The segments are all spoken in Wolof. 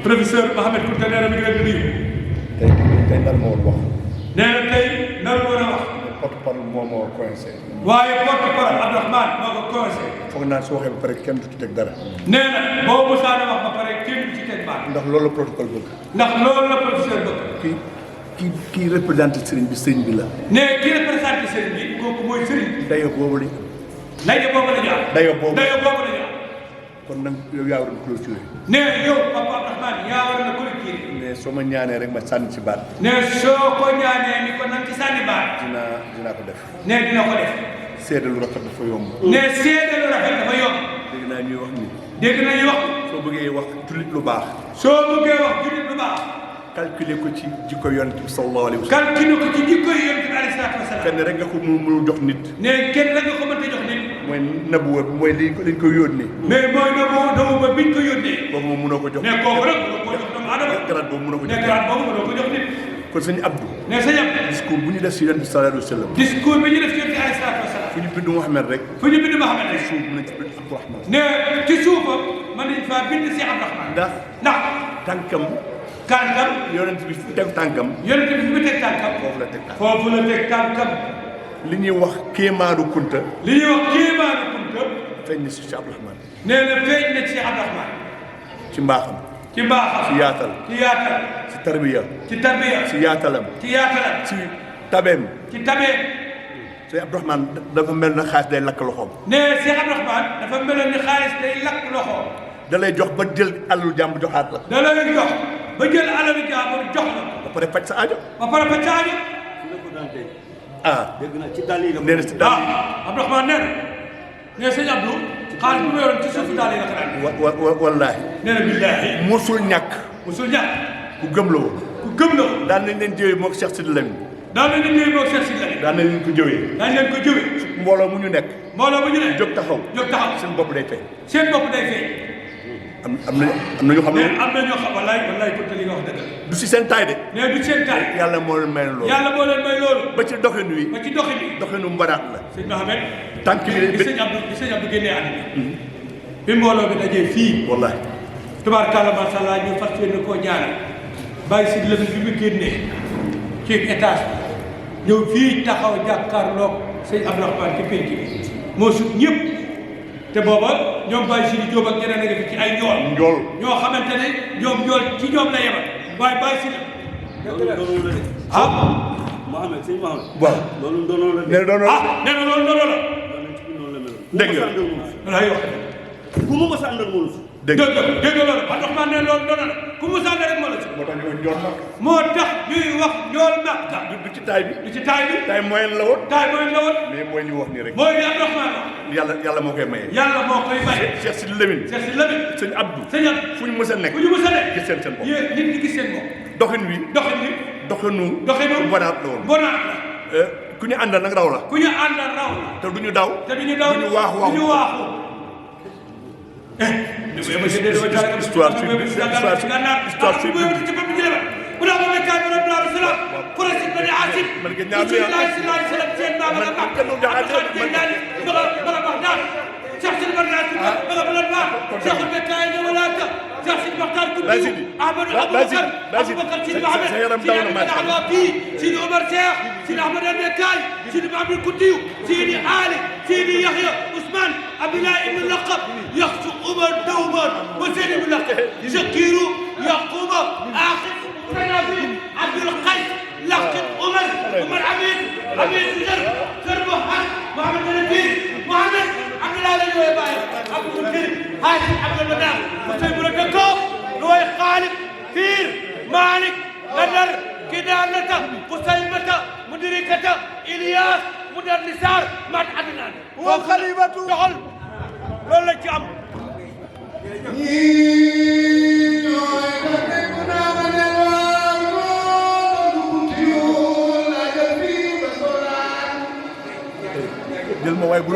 professeur Mohamed Kounta nee na mi ngi leen di nuyu. tey nar ma woon wax. nee na tey nar woon a wax. porte-parole moo ma coincé. waaye porte-parole Abdourahmane moo ko coincé. foog naa su waxee ba pare kenn du ci teg dara. nee na boo musaana wax ba pare kenn du ci teg baat. ndax loolu la protocole bëgg. ndax loolu la professeur bëgg. kii représenté sëriñ bi sëriñ bi la. nee kii représenté sëriñ bi kooku mooy sëriñ bi. dayoo boobu la. dayoo boobu la ñu am. dayoo boobu la ñu am. kon nag yow yaa war a clôturer. nee yow Papa Abdourahmane yaa war a clôturer. mais soo ma ñaanee rek ma sànni ci baat. nee soo ko ñaanee ni ko nag ci sànni baat. dinaa ko def. nee dina ko def. seede lu rafet dafa yomb. nee seede lu rafet dafa yomb. dégg naa ñuy wax ni. dégg nañu wax. soo bëggee wax jullit lu baax. soo bëggee wax jullit lu baax. calculer ko ci jikko yonent bi sallallahu alayhi wa sallam. calculer ko ci jikko yonent bi alayhi salaatu wa salaam. kenn rek nga ko mënul jox nit. nee kenn rek nga ko mënta jox nit. mooy nabuwa mooy liñ ko yónnee. mais mooy nabuwa biñ ko yónnee. boobu moom mënoo ko jox. mais kooku nag mënoo ko jox doomu aadama. garaat boobu mënoo ko jox. mais garaat boobu mënoo ko jox nit. kon sëñ Abdou. nee sëñ Abdou. discours bu ñu def si yonent bi sallallahu alayhi wa sallam. discours bi ñu def si yonent bi alayhi salaatu wa salaam. fu ñu bind Mouhamed rek. fu ñu bind Mouhamed rek. suuf mën nañ ci bind Abdourahmane. nee ci suufam mën nañ faa bind Cheikh Abdourahmane. ndax tànkam. kànkam. yonent bi fu teg tànkam. yonent bi fu mu teg tànkam. foofu la teg tànkam. foofu la teg tànkam. li ñuy wax kéemaanu Kunta. li ñuy wax kéemaanu Kunta. feeñ na si Abdourahmane. nee na feeñ na ci Abdourahmane. ci mbaaxam. ci mbaaxam. ci yaatal. ci yaatal. ci tarbiya. ci tarbiya. ci yaatalam. ci yaatalam. ci tabeem. ci tabeem. Cheikh Abdourahmane dafa mel na xaalis day lakk loxoom. nee Cheikh Abdourahmane dafa meloon ni xaalis day lakk loxoom. da lay jox ba jël alalu jàmm joxaat la. da lay jox ba jël alalu jàmm jox la. ba pare faj sa aajo. ba pare faj sa aajo. dégg naa ci dàll yi la. nee na ci dàll yi. Abdourahmane nee na. nee sëñ Abdou. xaalis bu mu yoroon ci suufu dàll yi la ko daan. wallaahi. nee na billaahi. musul ñàkk. musul ñàkk. ku gëm la woon. ku gëm la woon. daan nañ leen jëwee moog Cheikh Sidi Lamine. daan nañ leen jëwee moog Cheikh Sidi Lamine. daan nañ leen ko jëwee. daan leen ko jëwee. mbooloo mu ñu nekk. mbooloo mu ñu nekk. jóg taxaw. jóg taxaw. seen bopp day feeñ. seen bopp day feeñ. am na ñoo xam ne. am na ñoo xam wallaay Kunta li nga wax dëgg la. du si seen taay de. nee du seen taay. yàlla moo leen may loolu. yàlla moo leen may loolu. ba ci doxin wi. ba ci doxin wi. doxinu mbaraat la. sëñ Mohamed. tànk bi bi sëñ Abdou génnee àddina. bi mbooloo bi dajee fii. wallaahi. tubaarkàlla macha allah ñu fas yéene koo ñaanal. bàyyi si lëbi bi mu génnee. ci étage bi. ñëw fii taxaw jàkkaarloog sëñ Abdourahmane ci penc bi. moo sut ñëpp. te booba ñoom Baye Sidi Diop ak ñeneen a ngi fi ci ay njool. ñoo xamante ne ñoom njool ci ñoom la yemal waaye Baye Sidi. Mohamed sëñ Mohamed. waaw loolu ndono la. nee na doon nee na loolu ndono la. dégg nga. walaay wax ku mu mës a àndal moom. dégg nga dégg nga loolu Abdourahmane ne loolu ndono la ku mu sànni rek moo la ci. moo tax ñu wax njool mag. moo tax ñuy wax njool mag. du ci taay bi. du ci taay bi. taay moyen la woon. taay moyen la woon. mais mooy li wax nii rek. mooy li Abdourahmane wax. yàlla moo koy maye. yàlla moo koy maye. Cheikh Sidi Lamine. Cheikh Sidi Lamine. sëñ Abdou. sëñ Abdou. fu ñu mës a nekk. fu ñu mës a nekk. gis seen bopp. yéen nit ñi gis seen bopp. doxin wi. doxin wi. doxinu. mbonaat la woon. mbonaat la. ku ñu àndal nag raw la. ku ñu àndal raw la. te du ñu daw. te du ñu daw du ñu waaxu waaxu. du ñu waaxu. histoire سيدي عمر شيخ سيدي احمد النكاي سيدي محمد الكتيو سيدي علي سيدي يحيى عثمان عبد الله بن اللقب يخشى عمر دوما وسيدي بن اللقب شكير يعقوب اخر عبد القيس لقب عمر عبيد زر محمد محمد النبي محمد عبد الله الجويباي عبد الكريم هاشم عبد المنان مسلم بن كوب روي خالد فير مالك بدر كدانة قسيمة مدركة إلياس مدر نسار مات عدنان وخليفة دخل لولا لك أم jël ma waay bu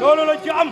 loolu la ci am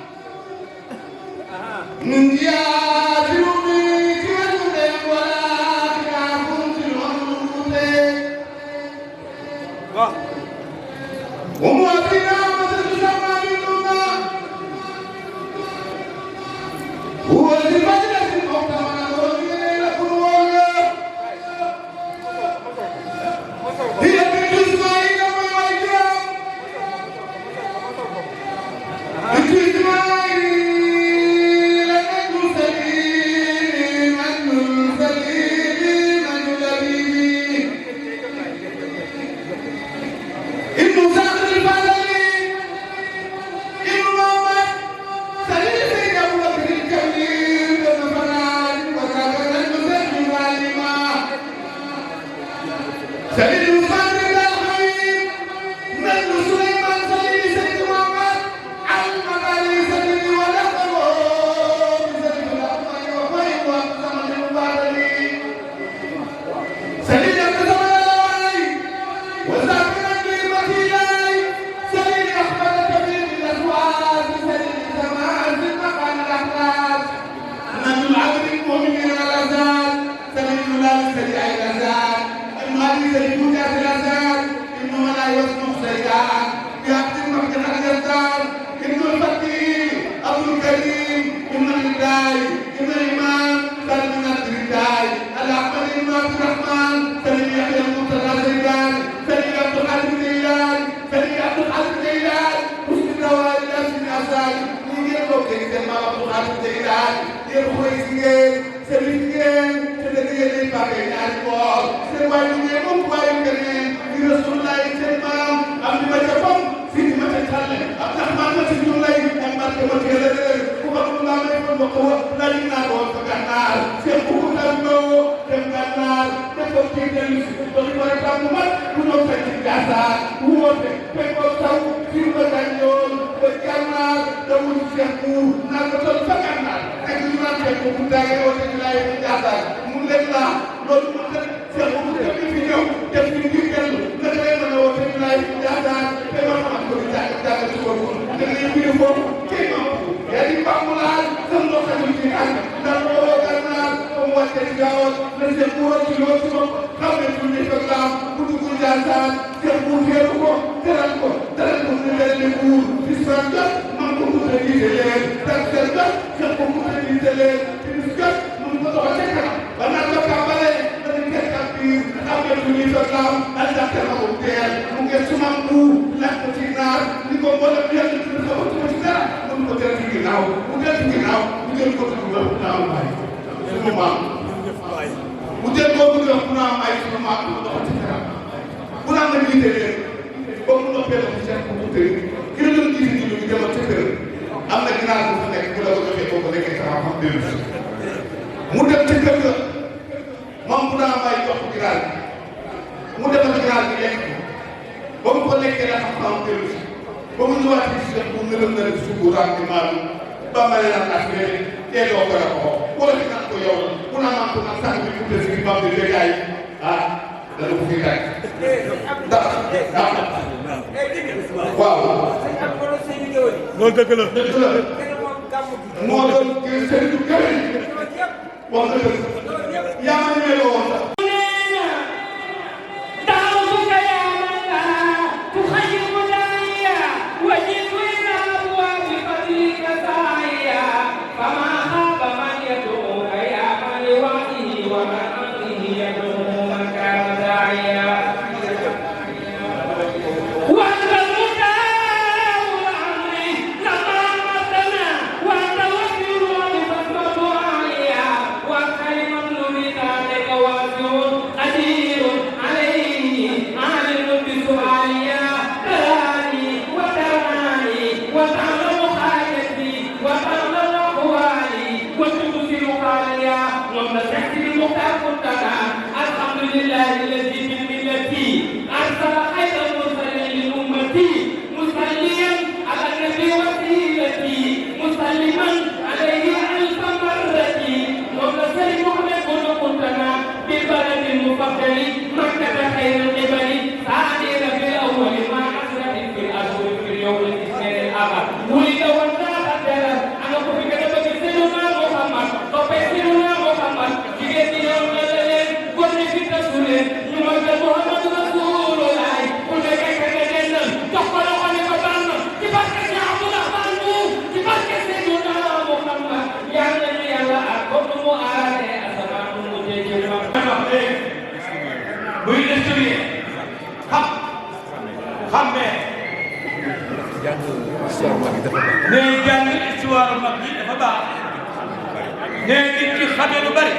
وتعلم حاجتي وتعلم أقوالي histoire mag bi dafa baax nee nit ki xamee lu bari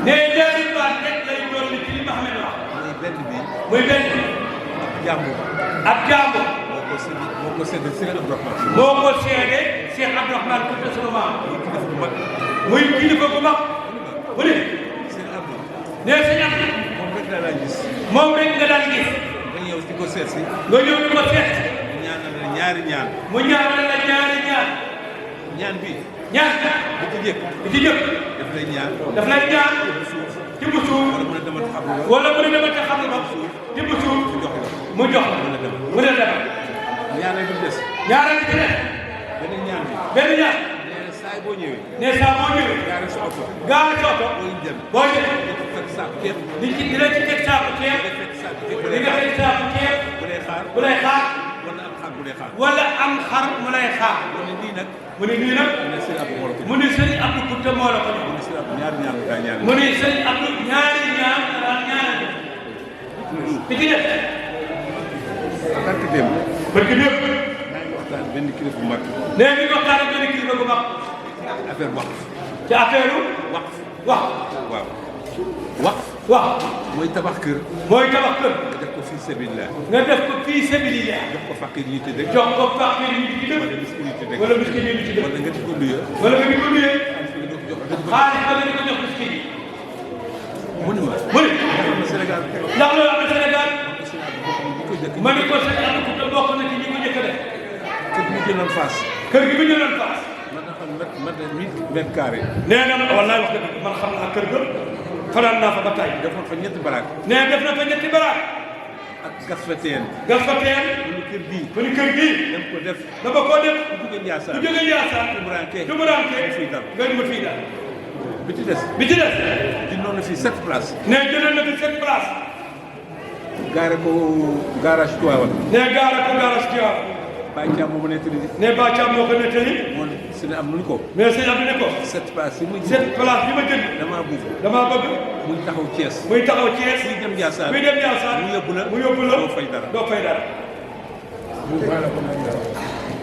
nee ñaari baat rek lay dolli ci li Mouhamed wax muy benn bi ab jàmbur moo ko seede Cheikh Abdourahmane moo ko seede Cheikh Abdourahmane Kounta sunu maam muy kilifa bu mag bu ne nee sëñ Abdou moom rek nga daan gis nga ñëw di ko seet si nga ñëw di ko seet si ñaanal la ñaari ñaan mu ñaanal la ñaari ñaan ñaan bi ñaan bu ci jëkk bi ci jëkk daf lay ñaan ci bu suuf wala mu ne dama xam la wala mu ne dama ca xam la ci bu suuf mu jox la mu ne demal ñaanal bi des ñaareel bi ci ne beneen ñaan bi benn ñaan nee na saa boo ñëwee nee saa boo ñëwee gaari sa oto gaari sa oto booy dem boo dem ko fekk saako ceeb dina ci teg saako ceeb nga fekk saako ceeb bu di lay nga xaar teg saako ceeb bu lay xaar bu lay xaar wala am xaar bu lay xaar wala am xar mu lay xaar mu ne nii nag mu ne nii nag mu ne sëñ Abdou moo la ko mu ne sëñ Abdou Kounta moo la ko jox mu ne sëñ Abdou ñaari ñaan la daa ñaan mu ne sëñ Abdou ñaari ñaan la ñaanal bi ci def barke dem barke démb maa ngi waxtaan benn kilifa bu mag nee bi waxtaan ak benn kilifa bu mag affaire waqf ci affaire waqf wax waaw waqf wax mooy tabax kër mooy tabax kër nga def ko fii sabilillah nga def ko fii sabilillah jox ko faqir yi ci dëkk jox ko faqir yi ci dëkk wala miskin yi ci dëkk wala miskin yi ci dëkk wala nga di ko luye wala nga di ko luyee xaalis nga di ko jox xaalis ba nga di ko jox miskin yi mu ne ma mu ne Sénégal ndax loolu am na Sénégal bu ko jëkk ma ne ko sëñ Abdou Kounta bokk na ci ñi ko njëkk a def kër gi mu jëloon Fass kër gi bu ñu doon Fass man na xam mat na 8 mètres carrés nee na wallaay wax dëgg man xam naa kër ga fanaan naa fa ba tey defoon fa ñetti baraak nee def na fa ñetti baraak ak gas fa teen gas fa teen mu ne kër bii mu ni kër gii dem ko def dama koo def bu jógee Ndiassane bu jógee Ndiassane Tumuraanke Tumuraanke fii dal nga di ma fii daal bi ci des bi ci des di noonu fii 7 places nee jëlee na fi 7 place gaare ko garage Tivaouane nee gaara ko garage Tivaouane Baye Thiam moomu nekk nii nee Ba Thiam moo ko nettali moom si ne am nu ko mais sëñ Abdou ne ko 7 places yi mu 7 place yi ma jënd damaa bëgg damaa bëgg muy taxaw Thiès muy taxaw Thiès muy dem Ndiassane muy dem Ndiassane mu yóbbu la mu yóbbu la doo fay dara doo fay dara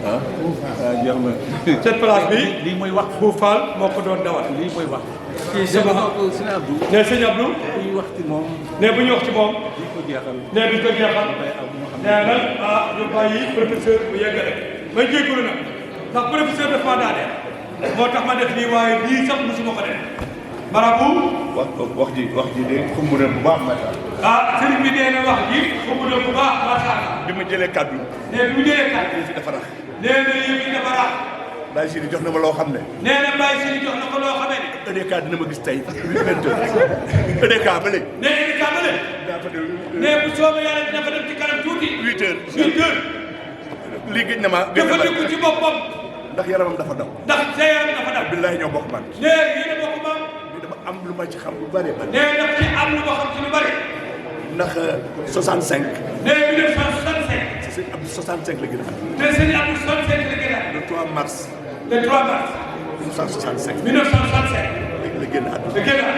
ah jeex na 7 place bi lii mooy wax bu Fall moo ko doon dawal lii mooy wax kii dama sama ko sëñ Abdou nee sëñ Abdou kuy wax ci moom nee bu ñu wax ci moom di ko jeexal nee duñ ko jeexal day am ñoo xam ne nee nag ah ñu bàyyi professeur bu yeggale may jégalu nag ndax professeur daf maa daaneel moo tax ma def lii waaye lii sax musuma ko def marabu wax ji de xumb na bu baax macha allah. ah sëriñ bi nee na wax ji xumb na bu baax macha allah bi ma jëlee kaddu nee bi mu jëlee kàddu fi dafa rax nee na yëf yi dafa rax Baye Sidi jox na ma loo xam ne nee na Baye Sidi jox na ko loo xamee ne EDK dina ma gis tey 20 heures EDK ba léegi nee na kaa ba leen daa fa de nee bu soobee yàlla dina fa dem ci kanam tuuti 8 heures 8 heures lii gëj na ma dafa dëkku ci boppam ndax yaramam dafa daw ndax sa yaram dafa dal billahi ñoo bokk man nee yéen a bokk maam mais dama am lu ma ci xam lu bari bari nee daf ci am lu ma xam ci lu bari ndax 65 nee 1965 c'est Abdou 65 la gën a xam te sëñ Abdou 65 la gën a le 3 mars le 3 mars 1965 1965 la génn àdduna la gën a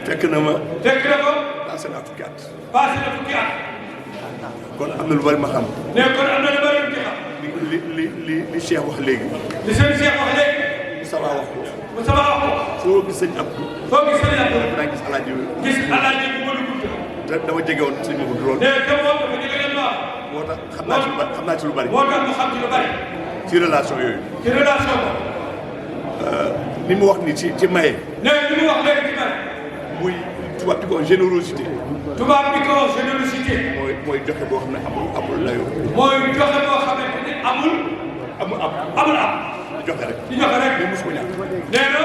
fekk na ma fekk na ko passé naa fukki at passé na fukki at kon am na lu bari ma xam nee kon am na lu bari lu ci xam li Cheikh wax léegi li seen Cheikh wax léegi Moustapha wax ko mu sama wax ko foo gis sëñ Abdou foo gis sëñ Abdou daa gis alaaji gis alaaji bu ma dugg te dama jege woon sëñ Mamadou lool nee te moom dafa jege leen baax moo tax xam naa ci lu bari moo tax mu xam ci lu bari ci relation yooyu ci relation ko ni mu wax ni ci maye nee li mu wax léegi ci bari muy tubaab di ko générosité tubaab bi ko générosité mooy joxe boo xam ne amul layoo mooy joxe boo xamante ni amul amul am di joxe rek di joxe rek mais mosu ko ñàkk nee na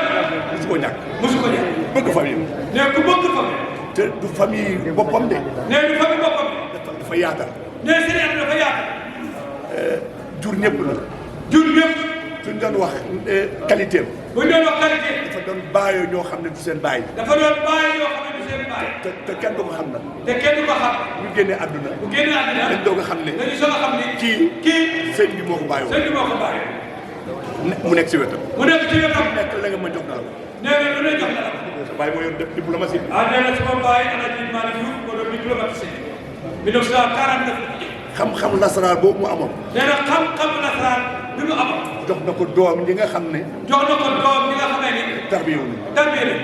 mosu ko ñàkk mosu ko ñàkk bëgg famille nee ku bëgg famille te du famille boppam de nee du famille boppam dafa yaatal nee sëñ Abdou dafa yaatu jur ñëpp la jur ñëpp suñ doon wax qualité am bu ñu doon wax qualité dafa doon bàyyoo ñoo xam ne du seen bàyyi dafa doon bàyyi yoo xam ne du seen bàyyi te kenn du ko xam na te kenn du ko xam ñu génnee àdduna bu génn àddina dañ doog a xam ne dañu soog a xam ni kii sëñ bi moo ko bàyyi sëñ bi moo ko bàyyi mu nekk si wetam mu nekk ci wetam nekk la nga ma jox na la nee na lu ne jox na la sa bàyyi moo yor def diplomatie ah nee na sama bàyyi Alaaji Malick Diouf moo doon diplomaticien 1949 xam-xam nasaraan boobu mu amoon nee na xam-xam nasaraan jox na ko doom ñi nga xam ne jox na ko doom ñi nga xamee ni tarbiyewu nañu tarbiye nañ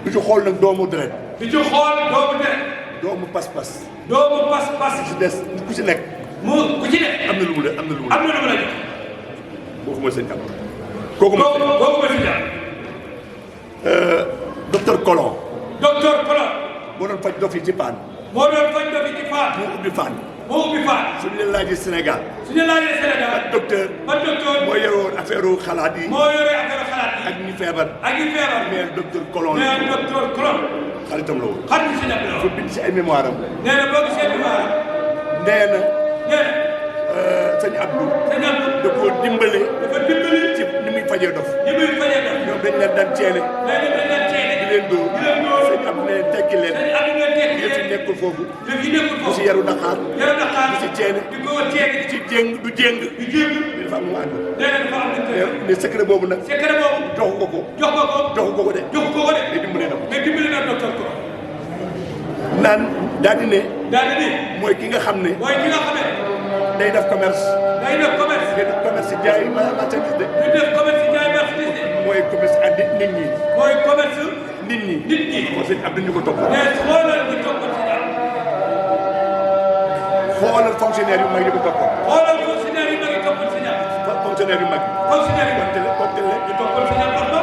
du ci xool nag doomu deret di ci xool doomu deret doomu pas-pas doomu pas-pas ci des ku ci nekk mu ku ci ne am na lu mu la am na lu mu am na lu mu la jox kooku mooy sëñ Abdou kooku mooy kooku mooy si jàpp docteur Colon docteur Colon moo doon faj dof yi ci paan moo doon faj dofi ci Fann moo ubbi Fann moo ubbi Fann suñu leen laajee Sénégal suñu laajee Sénégal docteur ban docteur moo yore woon affaire xalaat yi moo yore affaire xalaat yi ak ñi feebar ak ñi feebar mais docteur Colon mais docteur Colon xaritam la woon xam nga si jàpp la dafa bind ci ay mémoire am nee na boo gisee bi maanaam nee na nee na sëñ Abdou sëñ Abdou da koo dimbale dafa dimbali ci ni muy fajee dof ñi muy fajee dof ñoom dañ leen daan ceele nee na dañ leen ceene di leen dóor di leen dóor sëñ Abdou ne tekki leen sëñ Abdou nga tekki yëf yi nekkul foofu yëf yi nekkul du foofu si yaru Dakar yaru Dakar du si ceene di ko ceene ci jéng du jéng di jéem dafa am mu ànd nee na dafa am ne secret boobu nag secret boobu joxu ko ko jox ko ko joxu ko ko de jox ko ko de mais dimbale na ko mais dimbali na docteur Colon naan daal di ne daal di ni mooy ki nga xam ne mooy ki nga xamee day def commerce day def commerce day def commerce jaay marchandise de du def commerce jaay marchandise mooy commerce ak nit ñi mooy commerce nit ñi nit ñi kon sëñ Abdou ñu ko topp mais xoolal ñu toog ko ci daal xoolal fonctionnaire yu mag yi ko topp xoolal fonctionnaire yi ma ngi toppal si ñaar fonctionnaire yu mag yi fonctionnaire yi kontele kontele ñu toppal si ñaar wax ba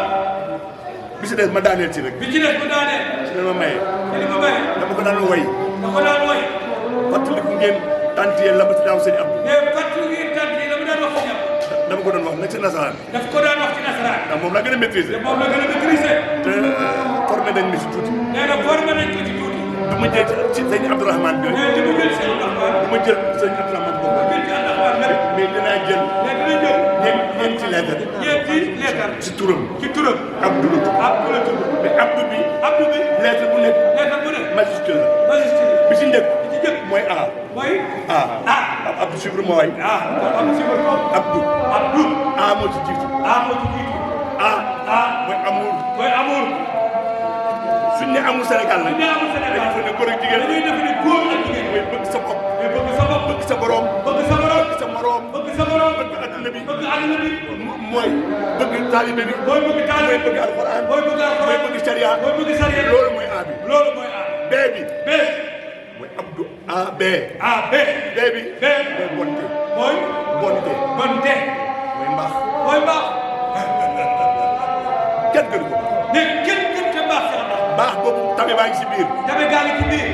bi si des ma daaneel ci rek bi ci des bu daanee si ne ma maye te li ma bëri dama ko daan woy da ko daan woy fàttaliku ngeen tant yéen la ma ci daaw sëñ Abdou mais fàttali ngir tànn yi la mu daan wax si ñaar dama ko doon wax nag ci nasaraan daf ko daan wax ci nasaraan ndax moom laa gën a maîtriser te moom la gën a maîtriser te formé nañ mi si tuuti nee na formé nañ ko ci tuuti du ma jël ci sëñ Abdourahmane bi mais li mu jël si Abdourahmane du ma jël sëñ Abdourahmane boobu jël ci Abdourahmane lépp mais dinaa jël mais dina jël ñeenti lettre ñeenti leetar ci turam ci turam Abdou la tudd Abdou la tudd mais Abdou bi Abdou bi lettre bu nekk leetar bu ne majuscule la magistrat bi ci njëkk bi ci jëkk mooy A mooy A ah Abdou Chibrou mooy ah am si ko Abdou Abdou A moo ci jiitu ah moo ci jiitu A ah mooy amour mooy amour suñ ne amul Sénégal nag ñu amul Sénégal dañu fa ne góor ak jigéen dañuy def ni góor ak jigéen mooy bëgg sa bopp mais bëgg sa bopp bëgg sa borom bëgg sa borom bëgg sa moroom bëgg sa borom bëgg adduna bi bëgg àdduna bi mooy bëgg taalibe bi mooy bëgg taalibe mooy bëgg alxuraan mooy bëgg alxuraan mooy bëgg sharia mooy bëgg sariya loolu mooy A bi loolu mooy A B bi B mooy Abdou A B A B B bi B mooy bonté mooy bonté bonté mooy mbaax mooy baax kenn gënu ko ne kenn gën te baax sax ndax baax boobu tabe baa ngi si biir jabe gaa ngi ci biir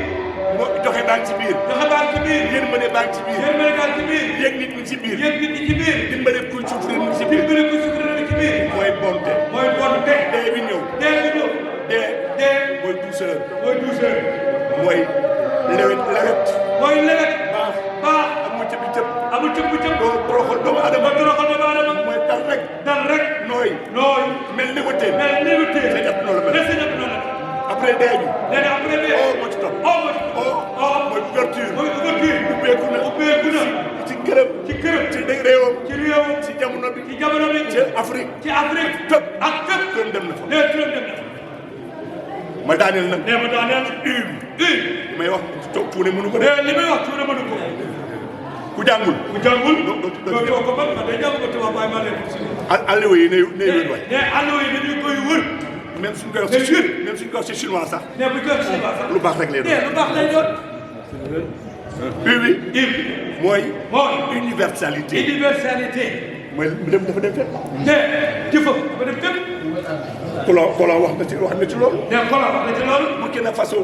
moo joxe baa ngi si biir joxe baa ngi ci biir yërmande baa ngi si biir yéen mën gaa ngi ci biir yëg nit ñi si biir yéen nit ñi ci biir dimbale kuy souffrir ñi si biir dimbali ko sukkandiku ci biir mooy bonté mooy bonté dee bi ñëw dee bi ñëw dee dee mooy douceur mooy douceur mooy lewet mooy lewet baax baax amul cëb cëb amul cëpp cëpp doo toroxal doomu ba adama toroxal doomu aadama mooy dal rek dal rek nooy nooy mel ni wëtteen mais ni mu téye Sëñ Abdou noonu la mel. mais Sëñ Abdou noonu la après dee bi nee na après bi oo moo ci topp oh mooy oo mooy ouverture mooy ouverture ubbeeku na ubbeeku na ci këram ci këram ci dëgg réewam ci réewam ci jamono bi ci jamono bi ci Afrique ci Afrique fépp ak fépp këram dem na fa nee turam dem na ma daaneel nag nee ma daaneel may wax tuune mënu ko de nee li may wax tuuna mënu ko ku jàngul ku jàngul doo doo ko ban day jàng ko tubaab waaye maa leen si àlliwa yi ne wér waay nee allo yi dañuy koy wër même suñ koy wax Mais sûr. même suñ koy wax ci chinois sax nee bu ko si baax sax lu baax rek lay doon nee lu baax lay doon bi im mooy mooy universalité universalité mooy dem dafa dem fépp nee jëfam dafa dem fépp Colon wax na ci loolu nee xoolal wax na ci loolu Burkina Faso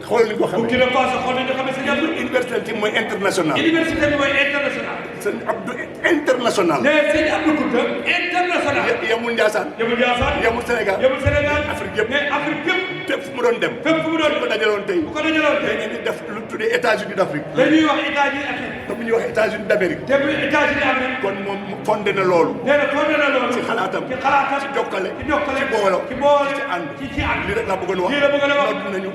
xoolal ni ko xam Burkina Faso xool nañu xam ne Sëñ Abdou universalité mooy international université bi mooy international Sëñ Abdou international nee Sëñ Abdou Kounta international yemul Ndiassane yemul Ndiassane yemul Sénégal yemul Sénégal Afrique yëpp mais Afrique yëpp fépp fu mu doon dem fépp fu mu doon ko dajaloon tey bu ko dajaloon tey dañuy def lu tuddee États-Unis d'Afrique dañuy wax États-Unis Afrique te bu ñuy wax États-Unis d'Amérique te bu États-Unis Afrique kon moom fondé na loolu nee na fondé na loolu ci xalaatam ci xalaatam ci jokkale ci jokkale ci boolo ci boole ci ànd ci ànd lii rek laa bëggoon wax lii la bëgg a wax nodd nañu